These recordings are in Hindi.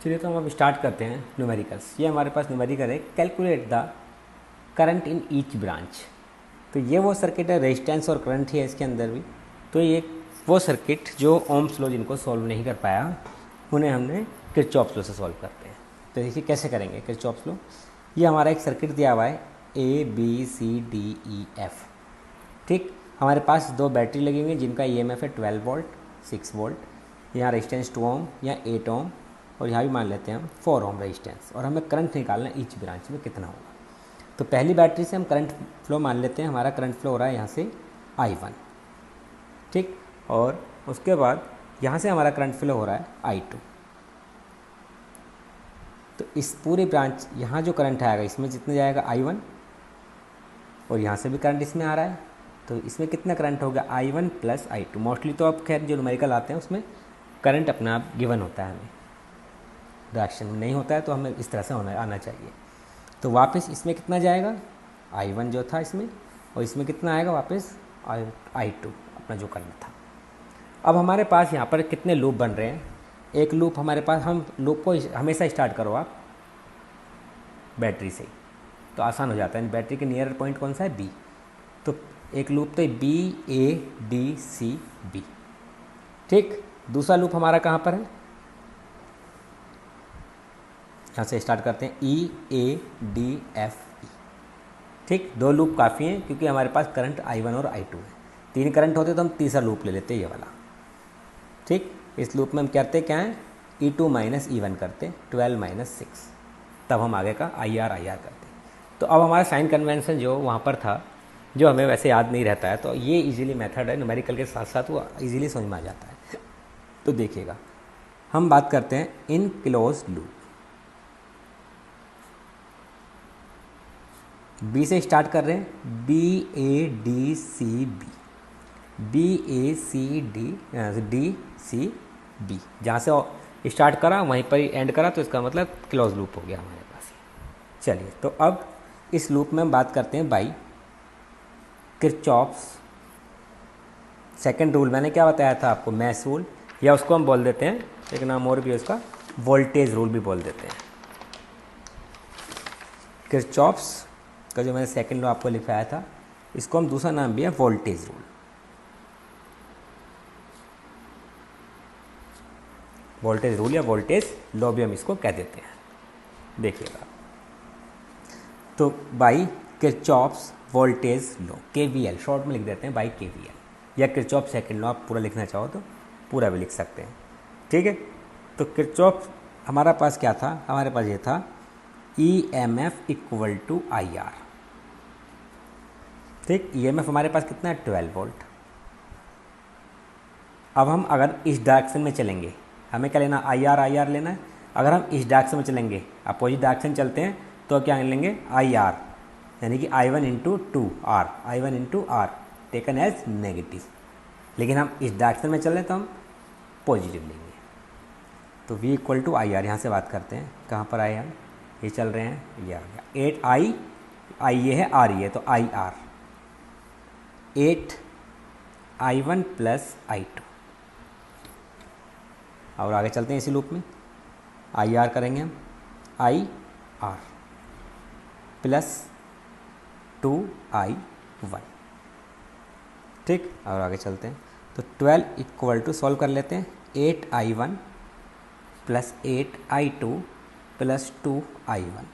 चलिए तो हम अब स्टार्ट करते हैं न्यूमेरिकल्स। ये हमारे पास न्यूमेरिकल है, calculate the current in each branch. तो ये वो सर्किट है, रेजिस्टेंस और करंट ही है इसके अंदर भी। तो ये वो सर्किट जो ओम्स लॉ जिनको सॉल्व नहीं कर पाया उन्हें हमने किरचॉफ्स लॉ से सॉल्व करते हैं। तो देखिए कैसे करेंगे किरचॉफ्स लॉ। ये हमारा एक सर्किट दिया हुआ है ABCDEF। ठीक, हमारे पास दो बैटरी लगी हुई हैं जिनका EMF है 12 वोल्ट 6 वोल्ट। यहाँ रेजिस्टेंस 2 ओम या 8 ओम और यहाँ भी मान लेते हैं हम 4 ओम रेजिस्टेंस। और हमें करंट निकालना है ईच ब्रांच में कितना होगा। तो पहली बैटरी से हम करंट फ्लो मान लेते हैं। हमारा करंट फ्लो हो रहा है यहाँ से I1। ठीक, और उसके बाद यहाँ से हमारा करंट फ्लो हो रहा है I2। तो इस पूरी ब्रांच यहाँ जो करंट आएगा इसमें जितना जाएगा I1 और यहाँ से भी करंट इसमें आ रहा है। तो इसमें कितना करंट होगा I1 प्लस I2। मोस्टली तो अब खैर जो न्यूमेरिकल आते हैं उसमें करंट अपना आप गिवन होता है, हमें डायरेक्शन में नहीं होता है, तो हमें इस तरह से आना चाहिए। तो वापस इसमें कितना जाएगा I1 जो था इसमें, और इसमें कितना आएगा वापस I2 अपना जो करंट था। अब हमारे पास यहाँ पर कितने लूप बन रहे हैं। एक लूप हमारे पास, हम लूप को हमेशा स्टार्ट करो आप बैटरी से, तो आसान हो जाता है। बैटरी के नियर पॉइंट कौन सा है B। तो एक लूप तो BADCB। ठीक, दूसरा लूप हमारा कहाँ पर है, यहाँ से स्टार्ट करते हैं EADFE। ठीक, दो लूप काफ़ी हैं क्योंकि हमारे पास करंट I1 और I2 है। 3 करंट होते तो हम तीसरा लूप ले लेते ये वाला। ठीक, इस लूप में हम करते क्या हैं E2 माइनस E1 करते 12 माइनस 6, तब हम आगे का IR करते। तो अब हमारा साइन कन्वेंशन जो वहाँ पर था, जो हमें वैसे याद नहीं रहता है, तो ये इजीली मेथड है, न्यूमेरिकल के साथ साथ वो इजीली समझ में आ जाता है। तो देखिएगा, हम बात करते हैं इन क्लोज लूप। B से स्टार्ट कर रहे हैं, BADCB, BACDCB। जहाँ से स्टार्ट करा वहीं पर ही एंड करा, तो इसका मतलब क्लोज लूप हो गया हमारे पास। चलिए, तो अब इस लूप में हम बात करते हैं बाई किरचॉफ्स सेकंड रूल। मैंने क्या बताया था आपको, मैश रूल, या उसको हम बोल देते हैं एक नाम और भी है उसका, वोल्टेज रूल भी बोल देते हैं। किरचॉफ्स का जो मैंने सेकंड लॉ आपको लिखाया था, इसको हम दूसरा नाम भी है वोल्टेज रूल। वोल्टेज रूल या वोल्टेज लॉ भी हम इसको कह देते हैं। देखिएगा, तो by Kirchhoff's voltage law, KVL short में लिख देते हैं, बाई KVL, या किरचॉफ सेकंड लॉ आप पूरा लिखना चाहो तो पूरा भी लिख सकते हैं। ठीक है, तो किरचॉफ हमारा पास क्या था, हमारे पास ये था EMF इक्वल टू IR। ठीक, EMF हमारे पास कितना है 12 वोल्ट। अब हम अगर इस डायरेक्शन में चलेंगे, हमें क्या लेना IR लेना है। अगर हम इस डायरेक्शन में चलेंगे, अपोजिट डायरेक्शन चलते हैं, तो क्या लेंगे IR, यानी कि I1 into 2R, I1 into R taken as negative. लेकिन हम इस डायरेक्शन में चल रहे हैं तो हम पॉजिटिव लेंगे। तो V इक्वल टू IR, यहाँ से बात करते हैं, कहाँ पर आए हम, ये चल रहे हैं, ये आ गया 8I ये है R ये, तो IR 8I1 प्लस I2। और आगे चलते हैं इसी लूप में, IR करेंगे हम IR प्लस 2I1। ठीक, और आगे चलते हैं, तो 12 इक्वल टू सॉल्व कर लेते हैं, 8I1 plus 8I2 plus 2I1।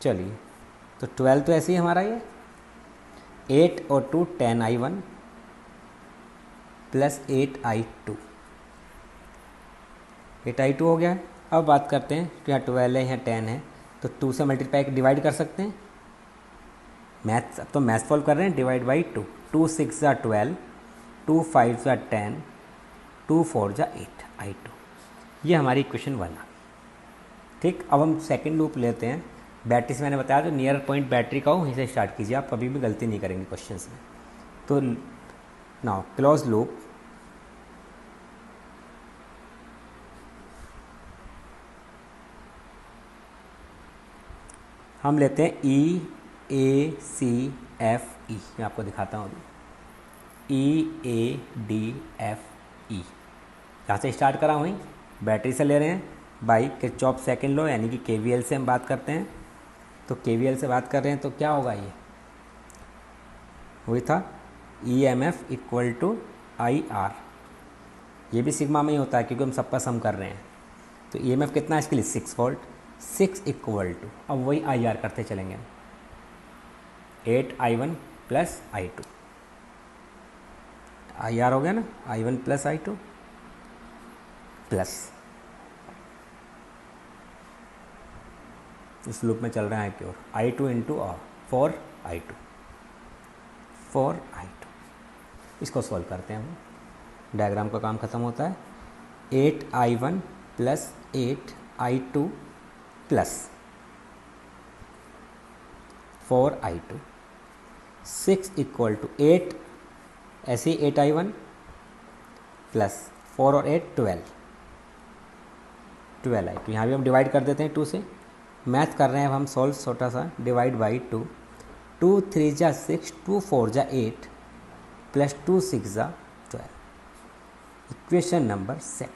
चलिए, तो 12 तो ऐसे ही हमारा ये 8 और 2 10I1 प्लस 8I2 हो गया है। अब बात करते हैं, तो यहाँ 12 है, यहाँ 10 है, तो 2 से मल्टीप्लाई डिवाइड कर सकते हैं। मैथ्स, अब तो मैथ्स सॉल्व कर रहे हैं, डिवाइड बाई 2, 2 6 ज़ा 12, 2 5 ज़ा 10, 2 4 ज़ा 8I2। ये हमारी इक्वेशन 1 आ। ठीक, अब हम सेकंड लूप लेते हैं। बैटरी से मैंने बताया, तो नियर पॉइंट बैटरी का हो, वहीं से स्टार्ट कीजिए, आप कभी भी गलती नहीं करेंगे क्वेश्चंस में। तो नाउ क्लोज लूप, हम लेते हैं EACFE। मैं आपको दिखाता हूँ, EADFE। यहाँ से स्टार्ट करा वहीं बैटरी से ले रहे हैं, बाई किरचॉफ सेकंड लॉ यानी कि केवीएल से हम बात करते हैं। तो केवीएल से बात कर रहे हैं तो क्या होगा, ये वही था EMF equal to I R. ये भी सिग्मा में ही होता है क्योंकि हम सबका सम कर रहे हैं। तो ईएमएफ कितना है इसके लिए 6 वोल्ट, 6 इक्वल टू, अब वही आई आर करते चलेंगे, 8I1 plus I2। I R हो गया ना, I1 प्लस I2 प्लस, इस लूप में चल रहे हैं की ओर, I2 इंटू और 4I2, 4I2। इसको सॉल्व करते हैं हम, डायग्राम का काम ख़त्म होता है। 8I1 plus 8I2 plus 4I2, 6 equal to 8, ऐसे ही 8I1 प्लस 4 और 8 12I2। यहाँ भी हम डिवाइड कर देते हैं 2 से, मैथ कर रहे हैं अब हम सॉल्व, छोटा सा डिवाइड बाई 2, 2 3 जा 6, 2 4 जा 8 प्लस 2 6 जा 12, इक्वेशन नंबर 2।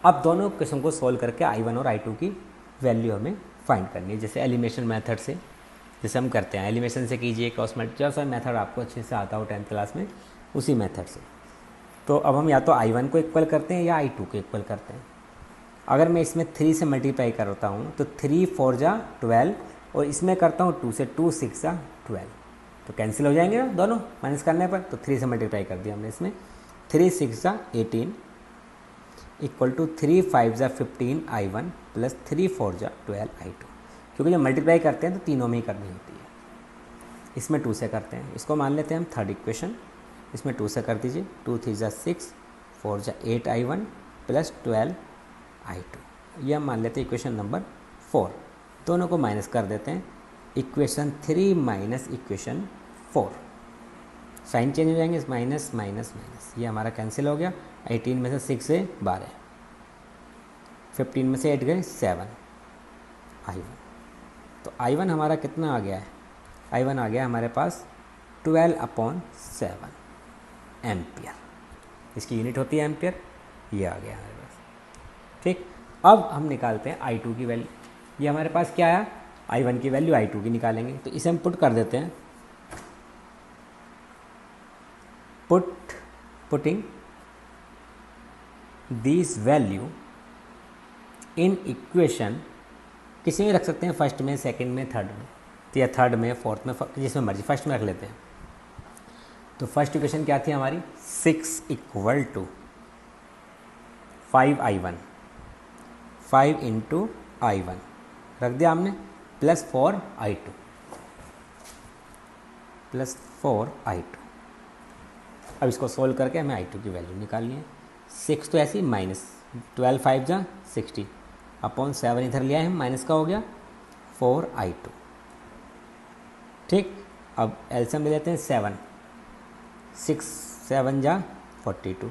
अब दोनों क्वेश्चन को सॉल्व करके I1 और I2 की वैल्यू हमें फाइंड करनी है, जैसे एलिमिनेशन मेथड से, जैसे हम करते हैं एलिमिनेशन से कीजिए, क्रॉस मल्टीप्लाई, जैसा मेथड आपको अच्छे से आता हो 10th क्लास में, उसी मेथड से। तो अब हम या तो I1 को इक्वल करते हैं या I2 को इक्वल करते हैं। अगर मैं इसमें 3 से मल्टीप्लाई करता हूँ तो 3 4 जा 12, और इसमें करता हूँ 2 से, 2 6 जा 12, तो कैंसिल हो जाएंगे ना दोनों माइनस करने पर। तो 3 से मल्टीप्लाई कर दिया हमने इसमें, 3 6 जा 18 इक्वल टू 3 5 जा 15I1 प्लस 3 4 जा 12I2। क्योंकि जब मल्टीप्लाई करते हैं तो तीनों में ही करनी होती है। इसमें 2 से करते हैं, इसको मान लेते हैं हम थर्ड इक्वेशन, इसमें 2 से कर दीजिए, 2 3 जा 6, 4 जा 8I1 प्लस 12I2, यह मान लेते हैं इक्वेशन नंबर 4। दोनों को माइनस कर देते हैं, equation 3 minus equation 4, sign change हो जाएंगे, माइनस माइनस माइनस, ये हमारा कैंसिल हो गया। 18 में से 6 से 12, 15 में से 8 गए 7I1। तो I1 हमारा कितना आ गया है, I1 आ गया हमारे पास 12/7 एम्पियर, इसकी यूनिट होती है एम्पियर, ये आ गया हमारे पास। ठीक, अब हम निकालते हैं I2 की वैल्यू। ये हमारे पास क्या आया, I1 की वैल्यू I2 की निकालेंगे, तो इसे हम पुट कर देते हैं, putting this value in equation, किसी में रख सकते हैं, फर्स्ट में, सेकंड में, थर्ड में, तो या थर्ड में, फोर्थ में, जिसमें मर्जी, फर्स्ट में रख लेते हैं। तो फर्स्ट इक्वेशन क्या थी हमारी, 6 equal to 5I1, 5 into I1 रख दिया हमने, प्लस 4I2, प्लस 4I2। अब इसको सोल्व करके हमें I2 की वैल्यू निकालनी है। 6 तो ऐसी माइनस 12 5 जा 60 अपॉन 7 इधर लिया है, माइनस का हो गया 4I2। ठीक, अब एलसीएम ले लेते हैं 7, 6 7 जा 42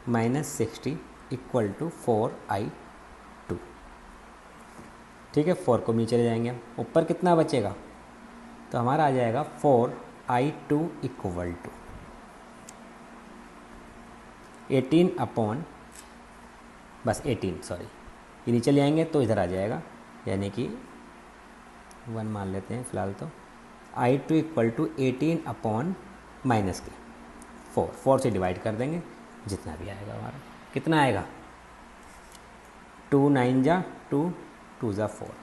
माइनस 60 इक्वल टू 4I2। ठीक है, 4 को नीचे ले जाएंगे, ऊपर कितना बचेगा, तो हमारा आ जाएगा 4I2 इक्वल टू 18 अपॉन, बस 18 सॉरी, ये नीचे ले आएंगे तो इधर आ जाएगा, यानी कि 1 मान लेते हैं फ़िलहाल। तो I2 equal to 18 upon minus के 4 से डिवाइड कर देंगे, जितना भी आएगा हमारा, कितना आएगा, 2 9 जा 2, 2 जा 4,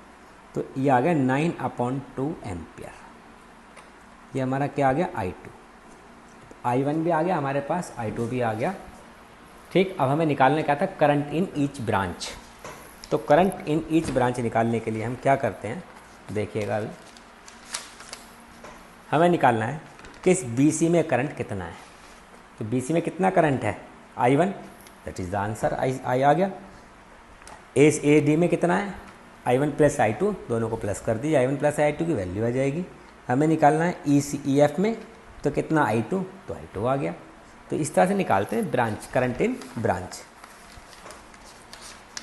तो ये आ गया 9/2 एम्पियर। ये हमारा क्या आ गया, I2। I1 भी आ गया हमारे पास, I2 भी आ गया। ठीक, अब हमें निकालने क्या था, करंट इन ईच ब्रांच। तो करंट इन ईच ब्रांच निकालने के लिए हम क्या करते हैं, देखिएगा अभी हमें निकालना है कि इस BC में करंट कितना है। तो BC में कितना करंट है, I1, that is the answer, I आ गया। AD में कितना है, I1 प्लस I2, दोनों को प्लस कर दीजिए, I1 प्लस I2 की वैल्यू आ जाएगी। हमें निकालना है EF में, तो कितना I2, तो I2 आ गया। तो इस तरह से निकालते हैं ब्रांच, करंट इन ब्रांच।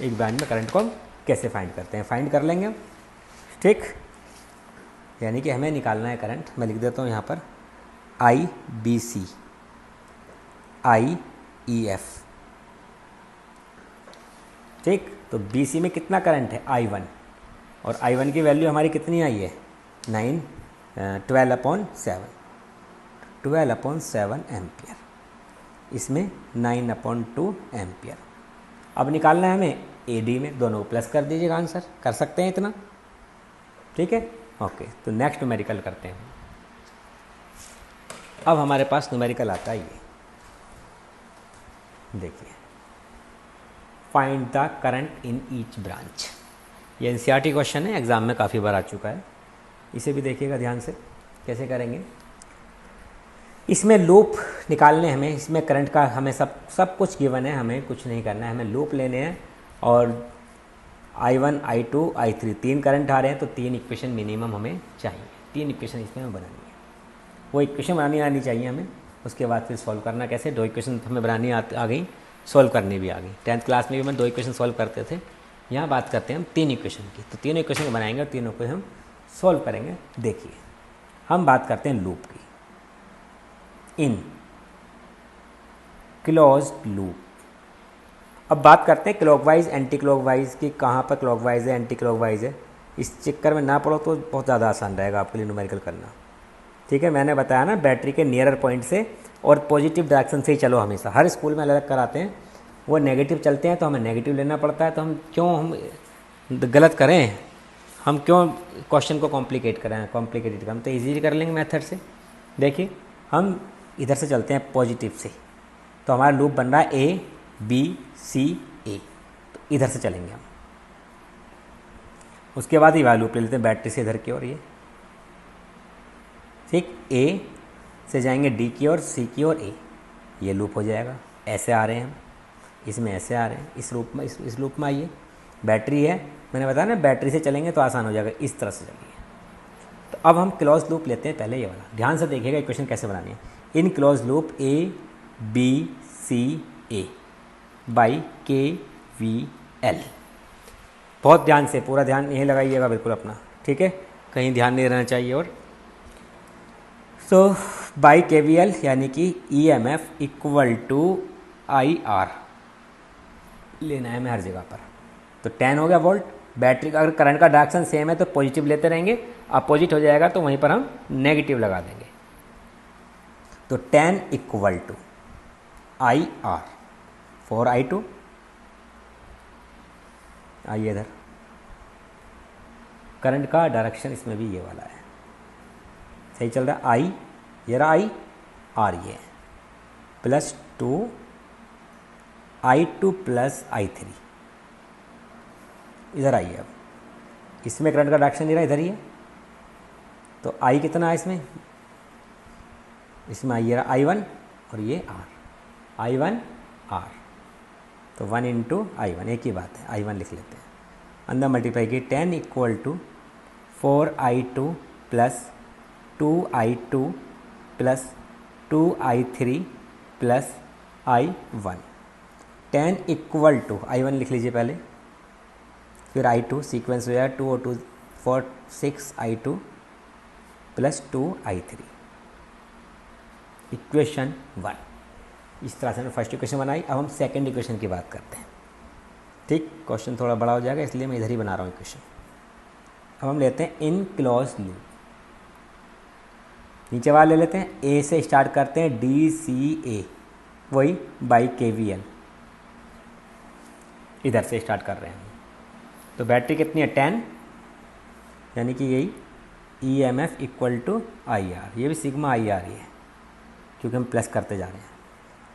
एक ब्रांच में करंट को हम कैसे फाइंड करते हैं, फाइंड कर लेंगे हम। ठीक, यानी कि हमें निकालना है करंट, मैं लिख देता हूँ यहाँ पर IBC, IEF, ठीक। तो BC में कितना करंट है I1, और I1 की वैल्यू हमारी कितनी आई है 12/7 एम्पियर, इसमें 9/2 एम्पियर। अब निकालना है हमें AD में, दोनों को प्लस कर दीजिएगा, आंसर कर सकते हैं इतना, ठीक है। ओके, तो नेक्स्ट न्यूमेरिकल करते हैं। अब हमारे पास न्यूमेरिकल आता है ये, देखिए, find the current in each branch. ये NCERT क्वेश्चन है, एग्जाम में काफ़ी बार आ चुका है, इसे भी देखिएगा ध्यान से कैसे करेंगे। इसमें लूप निकालने हमें, इसमें करंट का हमें सब कुछ गिवन है, हमें कुछ नहीं करना है, हमें लूप लेने हैं। और I1 I2 I3 तीन करंट आ रहे हैं, तो 3 इक्वेशन मिनिमम हमें चाहिए, 3 इक्वेशन इसमें हमें बनानी है। वो इक्वेशन बनानी आनी चाहिए हमें, उसके बाद फिर सॉल्व करना कैसे। 2 इक्वेशन हमें बनानी आ गई, सॉल्व करनी भी आ गई। 10th क्लास में भी हम 2 इक्वेशन सॉल्व करते थे, यहाँ बात करते हैं हम 3 इक्वेशन की। तो तीनों इक्वेशन को बनाएंगे और तीनों को हम सॉल्व करेंगे। देखिए, हम बात करते हैं लूप की, इन क्लोज्ड लूप। अब बात करते हैं क्लॉकवाइज एंटी क्लॉकवाइज की, कहाँ पर क्लॉकवाइज है एंटी क्लॉकवाइज है। इस चक्कर में ना पढ़ो तो बहुत ज़्यादा आसान रहेगा आपके लिए न्यूमेरिकल करना, ठीक है। मैंने बताया ना, बैटरी के नियरर पॉइंट से और पॉजिटिव डायरेक्शन से ही चलो हमेशा। हर स्कूल में अलग अलग कराते हैं, वो नेगेटिव चलते हैं तो हमें नेगेटिव लेना पड़ता है। तो हम क्यों गलत करें, हम क्यों क्वेश्चन को कॉम्प्लिकेटेड करें, हम तो ईजी कर लेंगे मेथड से। देखिए, हम इधर से चलते हैं पॉजिटिव से, तो हमारा लूप बन रहा है ABCA, तो इधर से चलेंगे हम। उसके बाद ही वाला लूप ले लेते हैं बैटरी से इधर की ओर, ये ठीक। A से जाएंगे D की ओर, C की ओर A, ये लूप हो जाएगा। ऐसे आ रहे हैं हम, इसमें ऐसे आ रहे हैं, इस लूप में इस लूप में आइए। बैटरी है, मैंने बताया ना बैटरी से चलेंगे तो आसान हो जाएगा, इस तरह से चलिए। तो अब हम क्लोज लूप लेते हैं, पहले ये वाला ध्यान से देखिएगा इक्वेशन कैसे बनानी है। In close loop ABCA by KVL। बहुत ध्यान से, पूरा ध्यान यहीं लगाइएगा बिल्कुल अपना, ठीक है, कहीं ध्यान नहीं रहना चाहिए। और तो बाई KVL यानी कि EMF इक्वल टू IR लेना है हमें हर जगह पर। तो 10 हो गया वोल्ट। बैटरी का अगर करंट का डायरेक्शन सेम है तो पॉजिटिव लेते रहेंगे, अपोजिट हो जाएगा तो वहीं पर हम नेगेटिव लगा देंगे। तो 10 equal to IR for I2। आइए इधर, करंट का डायरेक्शन इसमें भी ये वाला है, सही चल रहा है। I ये रहा I, R ये प्लस 2 I2 प्लस I3। इधर आइए, अब इसमें करंट का डायरेक्शन नहीं रहा, इधर ही है। तो I कितना है इसमें आई रहा I1 और ये R, I1 R, तो 1 इंटू I1, एक ही बात है, I1 लिख लेते हैं। अंदर मल्टीप्लाई की 10 equal to 4I2 plus 2I2 plus 2I3 plus I1। 10 equal to I1 लिख लीजिए पहले, फिर I2 सीक्वेंस हो जाएगा 2 और 2 4 6I2 प्लस 2I3, इक्वेशन 1। इस तरह से हमने फर्स्ट इक्वेशन बनाई। अब हम सेकंड इक्वेशन की बात करते हैं, ठीक। क्वेश्चन थोड़ा बड़ा हो जाएगा इसलिए मैं इधर ही बना रहा हूँ इक्वेशन। अब हम लेते हैं इन क्लोज लूप, नीचे वाला ले लेते हैं। A से स्टार्ट करते हैं DCA, वही बाई KVL, इधर से स्टार्ट कर रहे हैं। तो बैटरी कितनी है 10, यानी कि यही EMF इक्वल टू IR, ये भी सिग्मा IR ही है क्योंकि हम प्लस करते जा रहे हैं।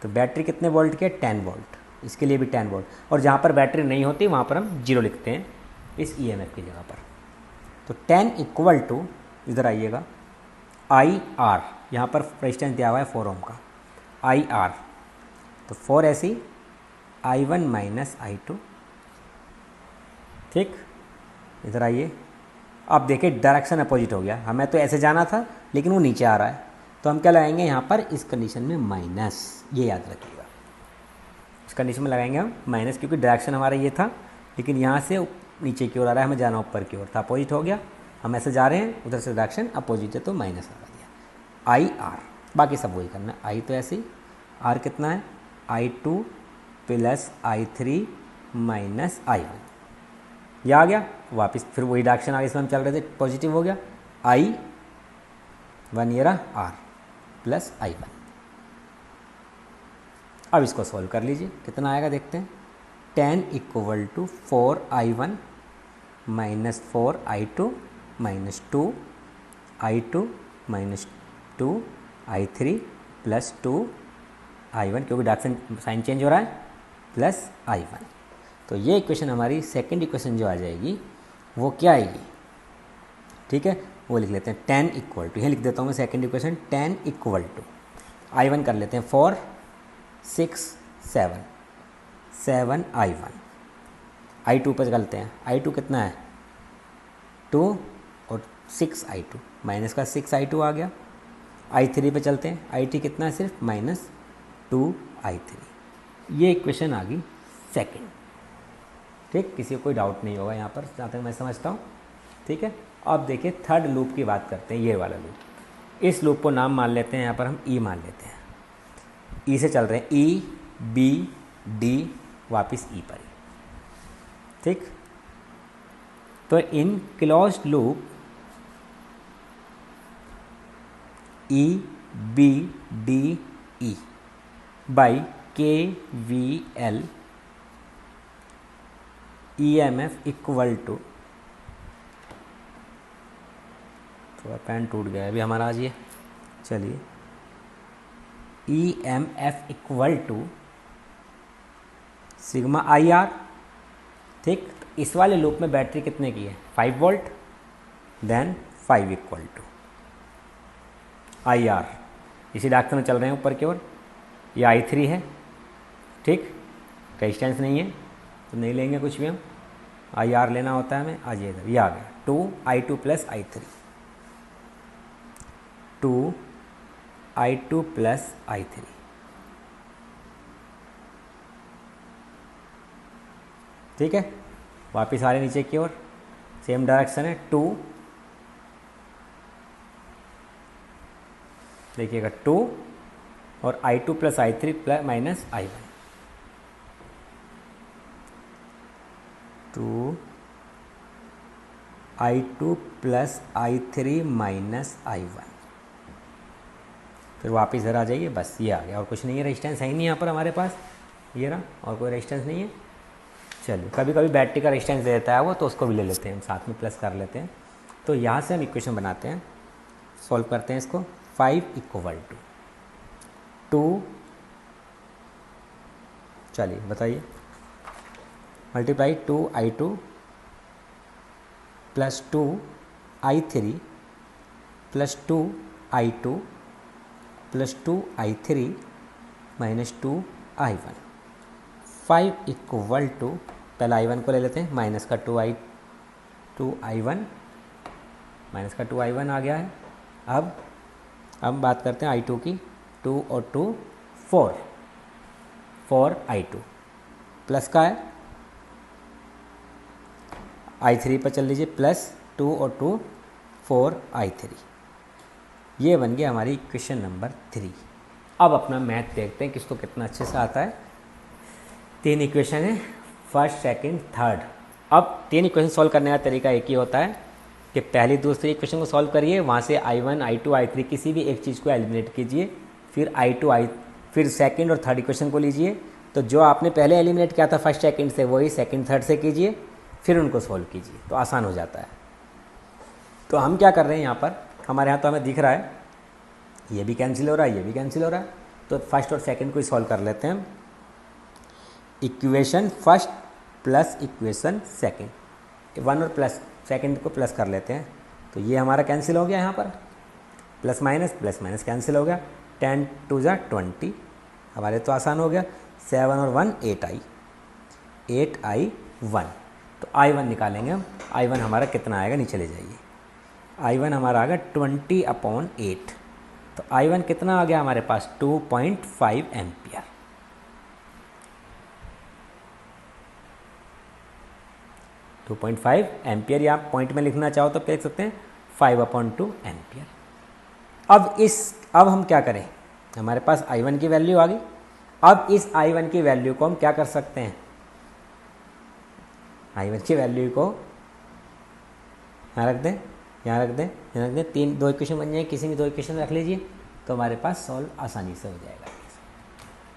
तो बैटरी कितने वोल्ट की है 10 वोल्ट, इसके लिए भी 10 वोल्ट। और जहाँ पर बैटरी नहीं होती वहाँ पर हम 0 लिखते हैं इस EMF की जगह पर। तो 10 इक्वल टू, इधर आइएगा, IR, यहाँ पर रेजिस्टेंस दिया हुआ है 4 ओम का, IR, तो 4 ऐसी I1 माइनस I2, ठीक। इधर आइए, अब देखिए डायरेक्शन अपोजिट हो गया, हमें तो ऐसे जाना था लेकिन वो नीचे आ रहा है, तो हम क्या लगाएंगे यहाँ पर इस कंडीशन में माइनस, ये याद रखिएगा। इस कंडीशन में लगाएंगे हम माइनस, क्योंकि डायरेक्शन हमारा ये था लेकिन यहाँ से नीचे की ओर आ रहा है, हमें जाना ऊपर की ओर था, अपोजिट हो गया। हम ऐसे जा रहे हैं, उधर से डायरेक्शन अपोजिट है तो माइनस लगा दिया। IR, बाकी सब वही करना है। I तो ऐसे ही, R कितना है I2 plus I3 minus I1, यह आ गया वापस, फिर वही डायरेक्शन आगे इसमें हम चल रहे थे, पॉजिटिव हो गया, I1 ये रहा R प्लस I1। अब इसको सॉल्व कर लीजिए, कितना आएगा देखते हैं। 10 equal to 4I1 minus 4I2 minus 2I2 minus 2I3 plus 2I1, क्योंकि डायरेक्शन साइन चेंज हो रहा है, प्लस I1। तो ये इक्वेशन हमारी सेकंड इक्वेशन जो आ जाएगी वो क्या आएगी, ठीक है, वो लिख लेते हैं 10 इक्वल टू, यह लिख देता हूँ मैं second equation, 10 equal to I1 कर लेते हैं 4 6 7 7I1, I2 पर चलते हैं, I2 कितना है 2 और 6I2, माइनस का 6I2 आ गया। I3 पे चलते हैं, I3 कितना है सिर्फ माइनस 2I3। ये इक्वेशन आ गई सेकंड, ठीक, किसी को कोई डाउट नहीं होगा यहाँ पर जहाँ तक मैं समझता हूँ, ठीक है। अब देखिए थर्ड लूप की बात करते हैं, ये वाला लूप, इस लूप को नाम मान लेते हैं यहाँ पर हम ई मान लेते हैं, ई से चल रहे हैं, ई बी डी वापस ई पर, ठीक। तो इन closed loop E B D E by KVL EMF equal to, थोड़ा पेन टूट गया अभी हमारा आज ये, चलिए, EMF equal to sigma IR, ठीक। इस वाले लूप में बैटरी कितने की है 5 volt, then 5 equal to IR, इसी डायरेक्शन में चल रहे हैं ऊपर की ओर, ये I3 है, ठीक, रेजिस्टेंस नहीं है तो नहीं लेंगे कुछ भी हम, IR लेना होता है हमें, आज ये इधर, ये आ गया 2I2 plus I3, 2I2 plus I3, ठीक है। वापिस आ रहे नीचे की ओर, सेम डायरेक्शन है, 2, देखिएगा 2 और I2 plus I3 plus minus I1, 2I2 plus I3 minus I1, फिर वापस इधर आ जाइए, बस ये आ गया, और कुछ नहीं है, रेजिस्टेंस है ही नहीं यहाँ पर हमारे पास, ये रहा, और कोई रेजिस्टेंस नहीं है। चलिए, कभी कभी बैटरी का रेजिस्टेंस दे देता है वो, तो उसको भी ले लेते हैं हम साथ में, प्लस कर लेते हैं। तो यहाँ से हम इक्वेशन बनाते हैं, सॉल्व करते हैं इसको, 5 इक्वल टू 2, चलिए बताइए, multiply 2I2 plus 2I3 plus 2I2 plus 2I3 minus 2I1, 5 equal to, पहले I1 को ले लेते हैं, माइनस का 2I1 माइनस का 2I1 आ गया है। अब बात करते हैं I2 की, 2 और 2 4I2 प्लस का है, I3 पर चल लीजिए, प्लस 2 और 2 4I3, ये बन गया हमारी इक्वेशन नंबर 3। अब अपना मैथ देखते हैं कि इसको कितना अच्छे से आता है। 3 इक्वेशन है, फर्स्ट सेकंड थर्ड। अब 3 इक्वेशन सॉल्व करने का तरीका एक ही होता है कि पहली दूसरी इक्वेशन को सॉल्व करिए, वहाँ से I1 I2 I3 किसी भी एक चीज़ को एलिमिनेट कीजिए, फिर सेकंड और थर्ड इक्वेशन को लीजिए, तो जो आपने पहले एलिमिनेट किया था फर्स्ट सेकंड से, वही सेकंड थर्ड से कीजिए, फिर उनको सॉल्व कीजिए, तो आसान हो जाता है। तो हम क्या कर रहे हैं यहाँ पर, हमारे यहाँ तो हमें दिख रहा है ये भी कैंसिल हो रहा है, ये भी कैंसिल हो रहा है, तो फर्स्ट और सेकंड को ही सॉल्व कर लेते हैं। Equation first plus equation second, 1 और प्लस सेकंड को प्लस कर लेते हैं, तो ये हमारा कैंसिल हो गया, यहाँ पर प्लस माइनस कैंसिल हो गया, 10 2 जा 20, हमारे तो आसान हो गया, 7 और 1 8I1, तो I1 निकालेंगे हम। I1 हमारा कितना आएगा, नीचे ले जाइए, I1 हमारा आ गया 20/8, तो I1 कितना आ गया हमारे पास, 2.5 एम्पियर। टू 2.5 एम्पियर, या आप पॉइंट में लिखना चाहो तो लिख सकते हैं 5/2 एम्पियर। अब हम क्या करें, हमारे पास I1 की वैल्यू आ गई। अब इस I1 की वैल्यू को हम क्या कर सकते हैं, I1 की वैल्यू को यहाँ रख दें, यहाँ रख दें, यहाँ रख दें, दो इक्वेशन बन जाए, किसी भी दो इक्वेशन रख लीजिए तो हमारे पास सॉल्व आसानी से हो जाएगा।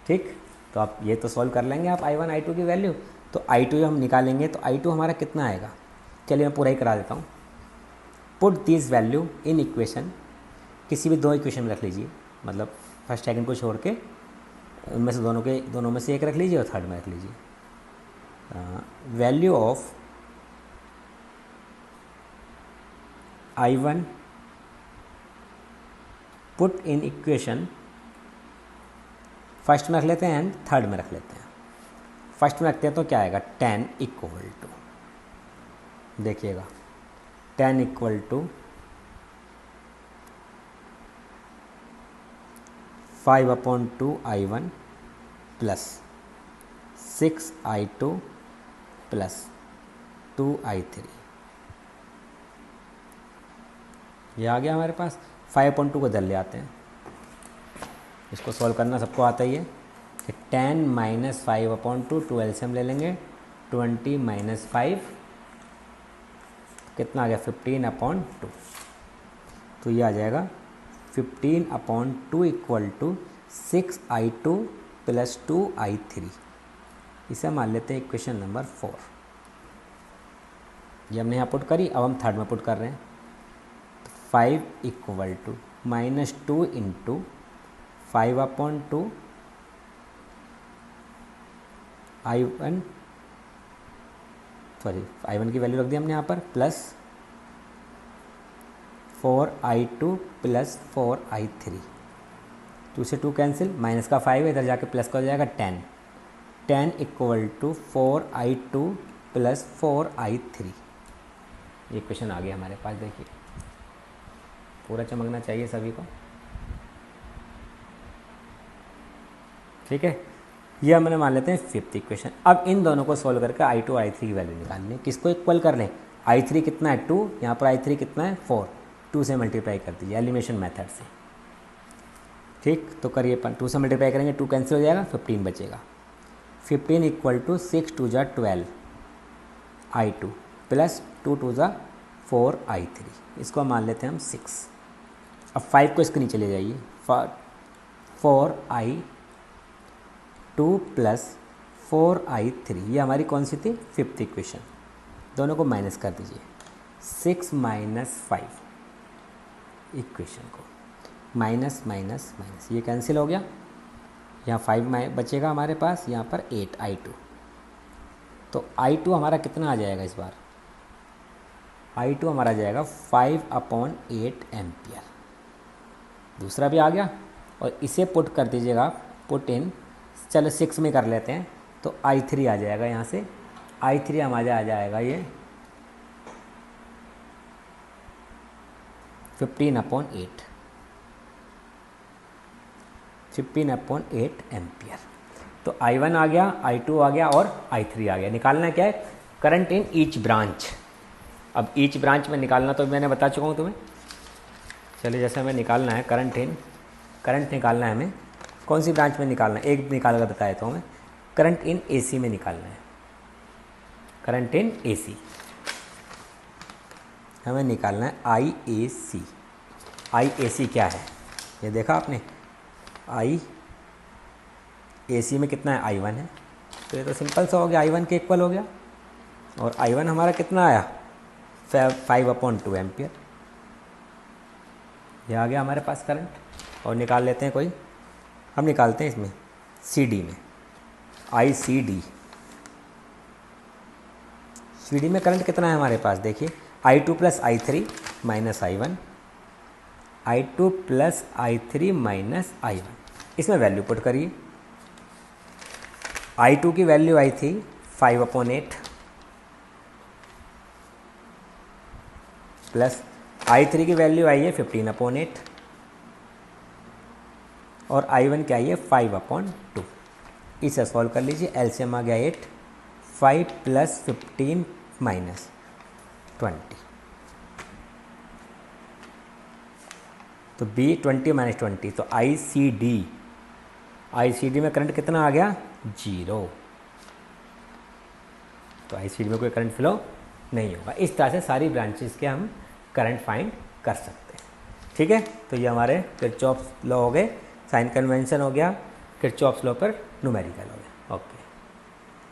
ठीक, तो आप ये तो सॉल्व कर लेंगे आप I1 I2 की वैल्यू। तो I2 हम निकालेंगे तो I2 हमारा कितना आएगा, चलिए मैं पूरा ही करा देता हूँ। Put this value in equation, किसी भी दो इक्वेशन में रख लीजिए, मतलब फर्स्ट सेकंड को छोड़ के उनमें से दोनों में से एक रख लीजिए और थर्ड में रख लीजिए। Value of I1 put in equation, first में रख लेते हैं एंड थर्ड में रख लेते हैं। फर्स्ट में रखते हैं तो क्या आएगा, 10 इक्वल टू, देखिएगा 10 equal to 5/2 I1 plus 6 I2 plus 2 I3। ये आ गया हमारे पास। 5/2 को इधर ले आते हैं, इसको सॉल्व करना सबको आता ही है कि 10 माइनस 5/2, 2 एलसीएम ले लेंगे, 20 माइनस 5 कितना आ गया, 15/2। तो ये आ जाएगा 15/2 equal to 6 I2 plus 2 I3। इसे मान लेते हैं इक्वेशन नंबर 4। ये हमने यहाँ पुट करी, अब हम थर्ड में पुट कर रहे हैं। तो 5 equal to -2 into 5/2 I1, sorry I1 की वैल्यू रख दी हमने यहाँ पर, प्लस 4 I2 प्लस 4 I3। 2 से 2 कैंसिल, माइनस का 5 है, इधर जाके प्लस का हो जाएगा 10। 10 equal to 4 I2 plus 4 I3। ये क्वेश्चन आ गया हमारे पास। देखिए पूरा चमकना चाहिए सभी को, ठीक है। ये हमने मान लेते हैं फिफ्थ इक्वेशन। अब इन दोनों को सोल्व करके I2 और I3 की वैल्यू निकालनी है। किसको इक्वल कर लें, I3 कितना है 2, यहाँ पर I3 कितना है 4, 2 से मल्टीप्लाई कर दीजिए एलिमिनेशन मेथड से। ठीक, तो करिए 2 से मल्टीप्लाई करेंगे, 2 कैंसिल हो जाएगा, 15 बचेगा। 15 इक्वल टू 6 2 जा 12 I2 प्लस 2 2 जा 4 I3। इसको मान लेते हैं हम 6। अब 5 को इसके नीचे ले जाइए, 4 I2 प्लस 4 I3। ये हमारी कौन सी थी, फिफ्थ इक्वेशन। दोनों को माइनस कर दीजिए, 6 माइनस 5 इक्वेशन को, माइनस माइनस माइनस, ये कैंसिल हो गया। यहाँ 5 बचेगा हमारे पास, यहाँ पर 8 I2। तो I2 हमारा कितना आ जाएगा इस बार, I2 हमारा जाएगा 5/8 एम्पियर। दूसरा भी आ गया, और इसे पुट कर दीजिएगा, पुट इन, चलो 6 में कर लेते हैं, तो I3 आ जाएगा। यहाँ से I3 हमारा आ जाएगा ये 15/8 एम्पियर। तो I1 आ गया, I2 आ गया और I3 आ गया। निकालना क्या है, करंट इन ईच ब्रांच। अब ईच ब्रांच में निकालना तो मैंने बता चुका हूँ तुम्हें। चलिए जैसे हमें निकालना है करंट निकालना है हमें, कौन सी ब्रांच में निकालना है, एक निकाल कर बताया तो हमें करंट इन AC में निकालना है। करंट इन AC हमें निकालना है IAC। IAC क्या है, ये देखा आपने, IAC में कितना है, I1 है। तो ये तो सिंपल सा हो गया, I1 के इक्वल हो गया। और I1 हमारा कितना आया, 5/2 एम्पियर। ये आ गया हमारे पास करंट। और निकाल लेते हैं कोई, हम निकालते हैं इसमें CD में, ICD। CD में करंट कितना है हमारे पास, देखिए I2 plus I3 minus I1, I2 plus I3 minus I1। इसमें वैल्यू पुट करिए। I2 की वैल्यू आई थी 5/8 प्लस I3 की वैल्यू आई है 15/8 और I1 क्या आई है 5/2। इसे सॉल्व कर लीजिए, एलसीएम आ गया 8, 5 प्लस 15 माइनस 20। तो B 20 माइनस 20, तो ICD में करंट कितना आ गया 0। तो आई स्पीड में कोई करंट फ्लो नहीं होगा। इस तरह से सारी ब्रांचेस के हम करंट फाइंड कर सकते हैं। ठीक है, तो ये हमारे किरचॉफ्स लॉ हो गए, साइन कन्वेंशन हो गया, किरचॉफ्स लॉ पर न्यूमेरिकल हो गया। ओके।